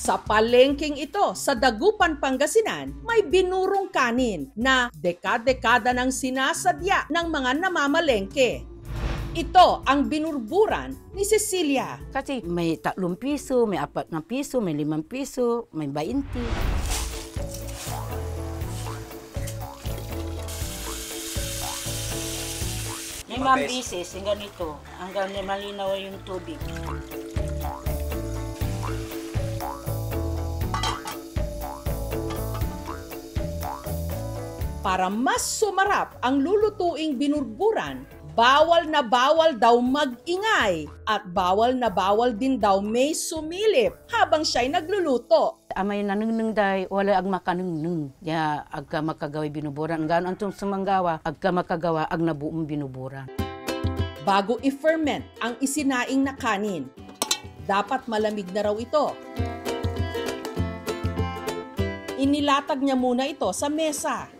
Sa palengking ito sa Dagupan, Pangasinan, may binurong kanin na dekada-dekada nang sinasadya ng mga namamalengke. Ito ang binurburan ni Cecilia. Kasi may 3 piso, may 4 na piso, may 5 piso, may 20. 5 pieces, yung ganito, hanggang malinaw yung tubig. Para mas sumarap ang lulutuing binurburan, bawal na bawal daw mag-ingay at bawal na bawal din daw may sumilip habang siya'y nagluluto. Amay nanunung day, wala ag makanunung. Ya, agka makagawa binuburan. Gano'n antong sumanggawa, agka makagawa ag nabuong binuburan. Bago i-ferment ang isinaing na kanin, dapat malamig na raw ito. Inilatag niya muna ito sa mesa.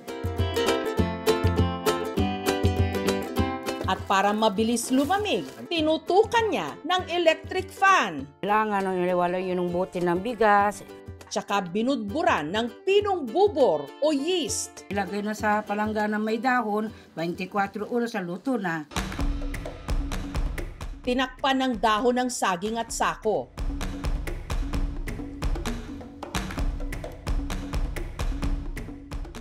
At para mabilis lumamig, tinutukan niya ng electric fan. Kailangan nang iliwala yung bote ng bigas. Tsaka binudburan ng pinong bubor o yeast. Ilagay na sa palangga ng may dahon, 24 oras sa luto na. Tinakpan ng dahon ng saging at sako.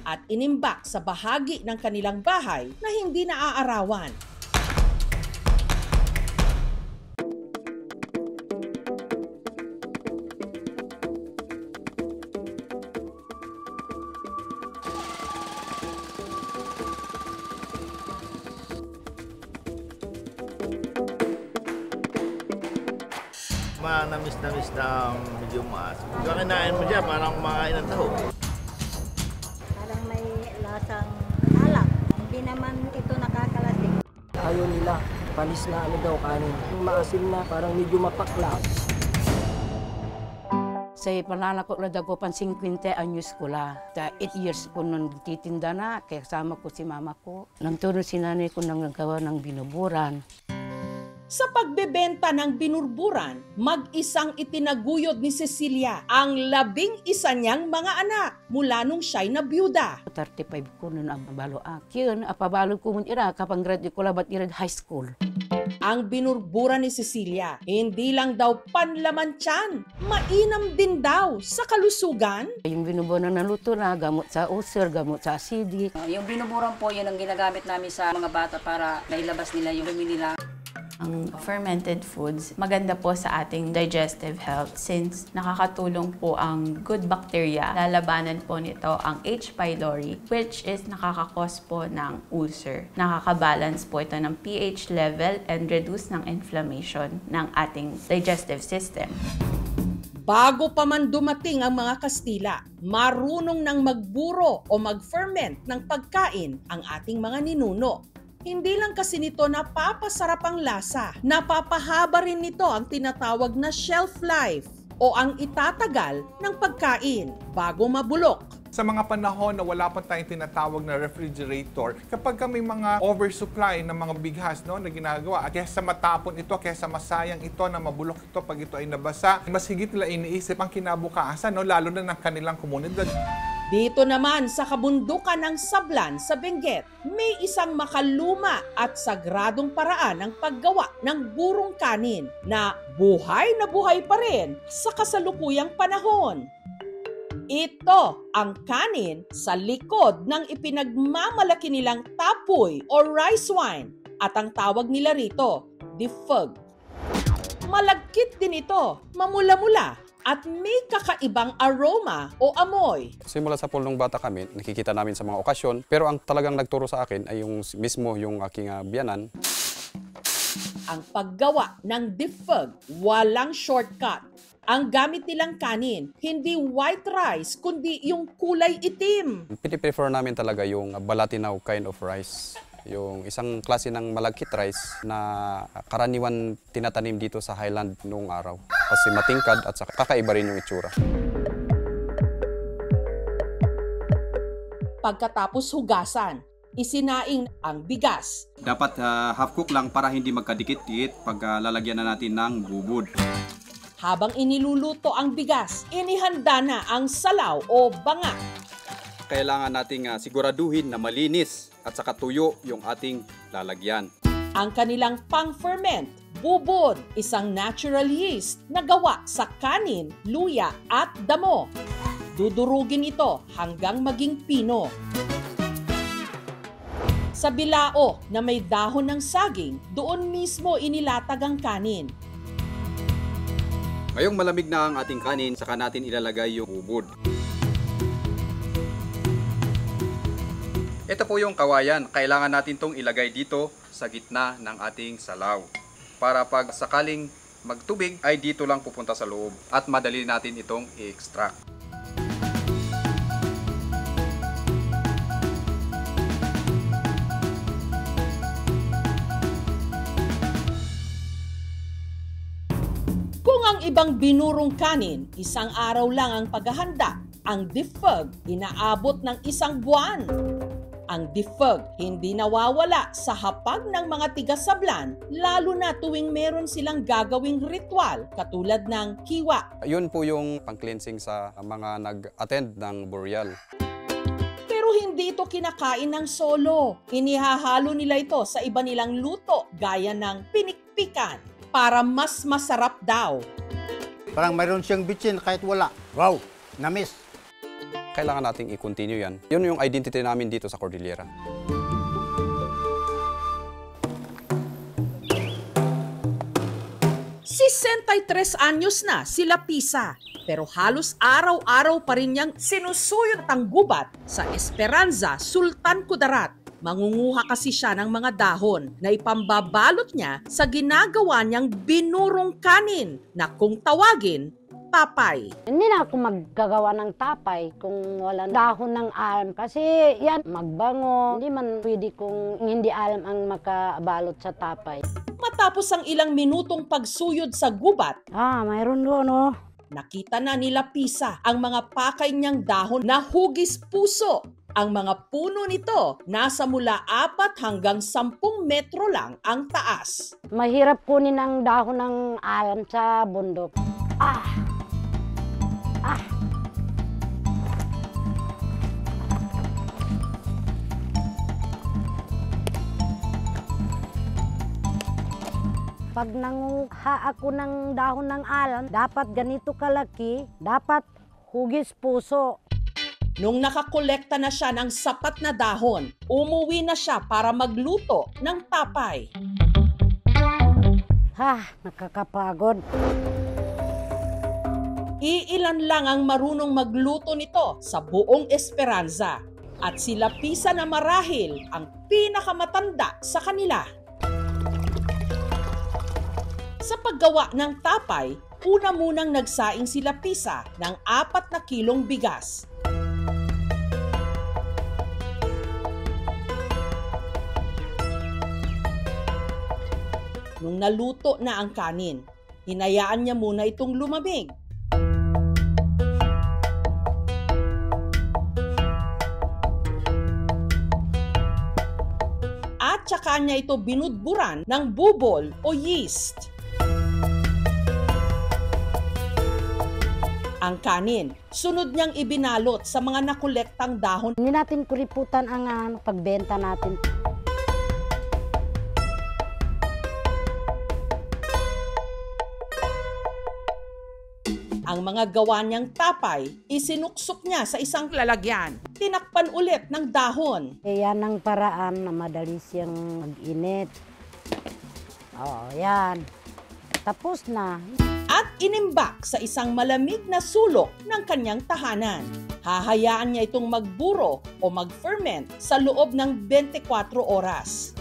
At inimbak sa bahagi ng kanilang bahay na hindi naaarawan. Namis na medyo maas. Kung kinain mo dyan, parang kumakain ng taho. Parang may lasang alak. Hindi naman ito nakakalasing. Ayaw nila, panis na daw kanin. Yung maasim na, parang medyo mapakla. Sa pananakot na Dagupan, 50 anyos ko la. 8 years ko nung titinda na, kasama ko si mama ko. Nagturo si nanay ko nang nagawa ng binuburan. Sa pagbebenta ng binurburan, mag-isang itinaguyod ni Cecilia ang 11 niyang mga anak mula nung siya'y nabiyuda. 35 ko nun ang balo akin. Apabalo ko mun ira kapag grade ko labat ira high school. Ang binurburan ni Cecilia, hindi lang daw panlaman tiyan, mainam din daw sa kalusugan. Yung binuburan na luto na, gamot sa ulcer, gamot sa acidic. Yung binuburan po, yun ang ginagamit namin sa mga bata para nailabas nila yung dumi nila. Ang fermented foods, maganda po sa ating digestive health since nakakatulong po ang good bacteria. Lalabanan po nito ang H. pylori which is nakakakos po ng ulcer. Nakakabalance po ito ng pH level and reduce ng inflammation ng ating digestive system. Bago pa man dumating ang mga Kastila, marunong nang magburo o mag-ferment ng pagkain ang ating mga ninuno. Hindi lang kasi nito napapasarap ang lasa, napapahaba rin nito ang tinatawag na shelf life o ang itatagal ng pagkain bago mabulok. Sa mga panahon na wala pa tayong tinatawag na refrigerator, kapag may mga oversupply ng mga bighas no, na ginagawa, kaysa matapon ito, kaysa masayang ito na mabulok ito pag ito ay nabasa, mas higit nila iniisip ang kinabukasan, no, lalo na ng kanilang komunidad. Dito naman sa kabundukan ng Sablan sa Benguet, may isang makaluma at sagradong paraan ng paggawa ng burong kanin na buhay pa rin sa kasalukuyang panahon. Ito ang kanin sa likod ng ipinagmamalaki nilang tapoy o rice wine at ang tawag nila rito, difug. Malagkit din ito, mamula-mula at may kakaibang aroma o amoy. Simula sa pulong bata kami, nakikita namin sa mga okasyon, pero ang talagang nagturo sa akin ay yung aking biyanan. Ang paggawa ng difug, walang shortcut. Ang gamit nilang kanin, hindi white rice, kundi yung kulay itim. Piniprefer namin talaga yung Balatinaw kind of rice. Yung isang klase ng malagkit rice na karaniwan tinatanim dito sa highland noong araw. Kasi matingkad at saka kakaiba rin yung itsura. Pagkatapos hugasan, isinaing ang bigas. Dapat half cook lang para hindi magkadikit-dikit pag lalagyan na natin ng bubod. Habang iniluluto ang bigas, inihanda na ang salaw o banga. Kailangan nating siguraduhin na malinis at saka tuyo yung ating lalagyan. Ang kanilang pang-ferment, bubod, isang natural yeast na gawa sa kanin, luya at damo. Dudurugin ito hanggang maging pino. Sa bilao na may dahon ng saging, doon mismo inilatag ang kanin. Ngayong malamig na ang ating kanin, saka natin ilalagay yung bubod. Ito po yung kawayan. Kailangan natin itong ilagay dito sa gitna ng ating salaw. Para pag sakaling magtubig ay dito lang pupunta sa loob at madali natin itong i-extract. Kung ang ibang binurong kanin, isang araw lang ang paghahanda, ang defog inaabot ng 1 buwan. Ang defog hindi nawawala sa hapag ng mga tiga-sablan, lalo na tuwing meron silang gagawing ritual katulad ng kiwa. Yun po yung pang-cleansing sa mga nag-attend ng burial. Pero hindi ito kinakain ng solo. Inihahalo nila ito sa iba nilang luto gaya ng pinikpikan para mas masarap daw. Parang mayroon siyang bitsin kahit wala. Wow, na-miss. Kailangan nating i-continue yan. Yun yung identity namin dito sa Cordillera. 63 anyos na sila Pisa, pero halos araw-araw pa rin niyang sinusuyot ang gubat sa Esperanza, Sultan Kudarat. Mangunguha kasi siya ng mga dahon na ipambabalot niya sa ginagawa niyang binurong kanin na kung tawagin, tapay. Hindi na ako maggagawa ng tapay kung wala dahon ng alam kasi yan magbango. Hindi man pwede kung hindi alam ang makabalot sa tapay. Matapos ang ilang minutong pagsuyod sa gubat, mayroon doon oh. Nakita na nila Pisa ang mga pakay niyang dahon na hugis puso. Ang mga puno nito nasa mula 4 hanggang 10 metro lang ang taas. Mahirap kunin ang dahon ng alam sa bundok. Pag nanguha ako ng dahon ng alam, dapat ganito kalaki, dapat hugis puso. Nung nakakolekta na siya ng sapat na dahon, umuwi na siya para magluto ng tapay. Nakakapagod. Iilan lang ang marunong magluto nito sa buong Esperanza. At sila Pisa na marahil ang pinakamatanda sa kanila. Sa paggawa ng tapay, una munang nagsaing sila Pisa ng 4 na kilong bigas. Nung naluto na ang kanin, hinayaan niya muna itong lumamig. At saka niya ito binudburan ng bubol o yeast. Ang kanin, sunod niyang ibinalot sa mga nakolektang dahon. Hindi natin kuriputan ang pagbenta natin. Ang mga gawa niyang tapay, isinuksok niya sa isang lalagyan. Tinakpan ulit ng dahon. Yan ang paraan na madali siyang mag-init. Yan. Tapos na. At inimbak sa isang malamig na sulok ng kanyang tahanan. Hahayaan niya itong magburo o mag-ferment sa loob ng 24 oras.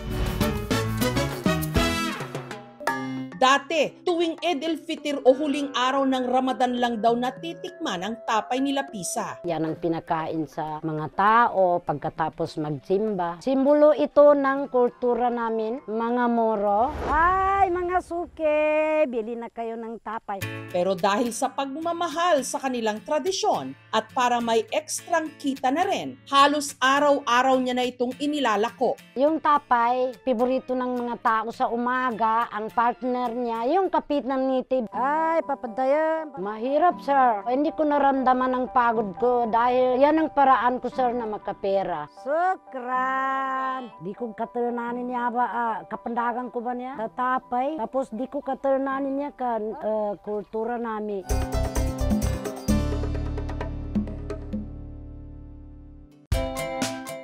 Dati, tuwing Eid el-Fitr o huling araw ng Ramadan lang daw natitikman ang tapay nila Pisa. Yan ang pinakain sa mga tao pagkatapos magsimba. Simbolo ito ng kultura namin, mga Moro. Ay, mga mga suke, bili na kayo ng tapay. Pero dahil sa pagmamahal sa kanilang tradisyon at para may ekstrang kita na rin, halos araw-araw niya na itong inilalako. Yung tapay, piborito ng mga tao sa umaga, ang partner niya, yung kapit ng nitib. Ay, papadaya, mahirap sir. Hindi ko naramdaman ang pagod ko dahil yan ang paraan ko sir na makapera. Sukran! Di ko katernanin niya ba, kapandagan ko ba niya? Tatapay. Tapos di ko katernanin niya kan kultura namin.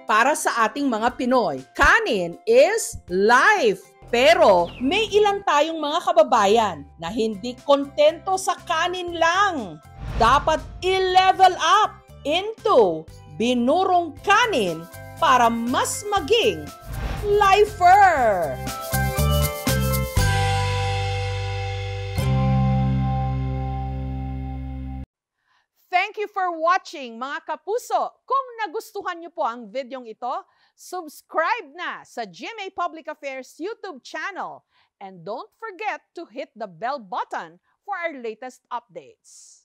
Para sa ating mga Pinoy, kanin is life. Pero may ilan tayong mga kababayan na hindi kontento sa kanin lang. Dapat i-level up into binurong kanin para mas maging lifer. Thank you for watching mga kapuso. Kung nagustuhan niyo po ang videong ito, subscribe na sa GMA Public Affairs YouTube channel. And don't forget to hit the bell button for our latest updates.